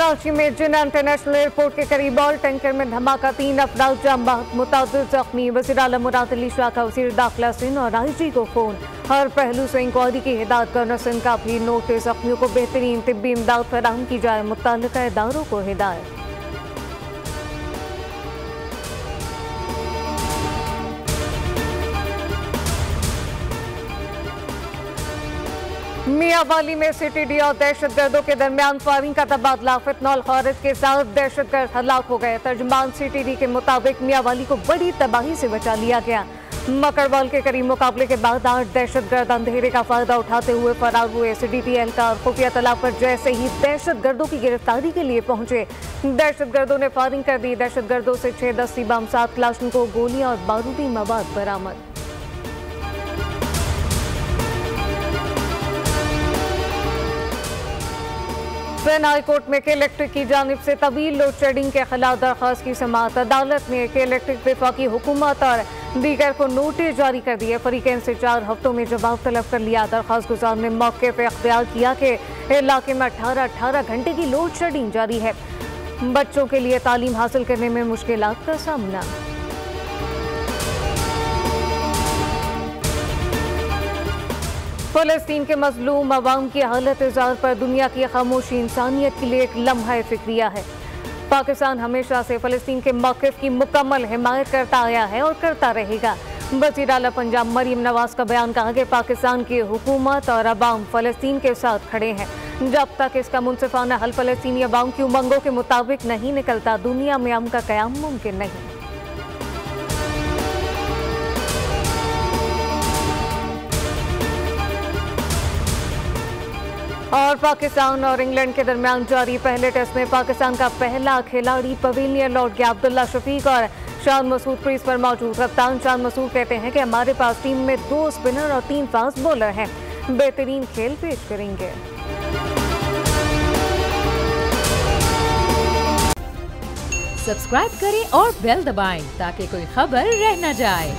कराची में जिन्ना international airport के करीब ऑयल टैंकर में धमाका, 3 अफराद जाम मुतादिद जख्मी। वज़ीर आला मुराद अली शाह का वज़ीर दाखिला सिंध और IG को फोन। हर पहलू से इंक्वायरी की हिदायत गवर्नर सिंध का भी नोटिस। जख्मियों को बेहतरीन तिब्बी इमदाद फराहम की जाए, मुत्तल्लिका इदारों को हिदायत। मियांवाली में CTD और दहशतगर्दों के दरमियान फायरिंग का तबादला, फितनॉल खारिज के साथ दहशतगर्द हलाक हो गए। तर्जुमान CTD के मुताबिक मियांवाली को बड़ी तबाही से बचा लिया गया। मकरवाल के करीब मुकाबले के बाद 8 दहशतगर्द अंधेरे का फायदा उठाते हुए फरार हुए। CDT एहलकार खुफिया तला पर जैसे ही दहशतगर्दों की गिरफ्तारी के लिए पहुंचे, दहशतगर्दों ने फायरिंग कर दी। दहशतगर्दों से 6 दस्ती बम, 7 क्लाशनकोव गोलियां और बारूदी मवाद बरामद। सिंध हाई कोर्ट में के इलेक्ट्रिक की जानिब से तवील लोड शेडिंग के खिलाफ दरख्वास्त की समाअत। अदालत ने के इलेक्ट्रिक वफाकी हुकूमत और दीगर को नोटिस जारी कर दिए। फरीकैन से 4 हफ्तों में जवाब तलब कर लिया। दरख्वास्त गुजार ने मौके पर इख्तियार किया कि इलाके में 18 घंटे की लोड शेडिंग जारी है। बच्चों के लिए तालीम हासिल करने में मुश्किलात का सामना। फ़लस्तीन के मजलूम अवाम की हालत इज़हार पर दुनिया की खामोशी इंसानियत के लिए एक लम्हा फिक्रिया है। पाकिस्तान हमेशा से फ़लस्तीन के मौक़िफ़ की मुकम्मल हिमायत करता आया है और करता रहेगा। वज़ीर आला पंजाब मरीम नवाज का बयान, कहा कि पाकिस्तान की हुकूमत और अवाम फ़लस्तीन के साथ खड़े हैं। जब तक इसका मुनसिफाना हल फ़लस्तीनी अवाम की उमंगों के मुताबिक नहीं निकलता, दुनिया में अमन का क़याम मुमकिन नहीं। और पाकिस्तान और इंग्लैंड के दरमियान जारी पहले टेस्ट में पाकिस्तान का पहला खिलाड़ी पवेलियन लौट गया। अब्दुल्ला शफीक और शान मसूद क्रीज पर मौजूद। कप्तान शान मसूद कहते हैं कि हमारे पास टीम में 2 स्पिनर और 3 फास्ट बॉलर हैं, बेहतरीन खेल पेश करेंगे। सब्सक्राइब करें और बेल दबाएं ताकि कोई खबर रह न जाए।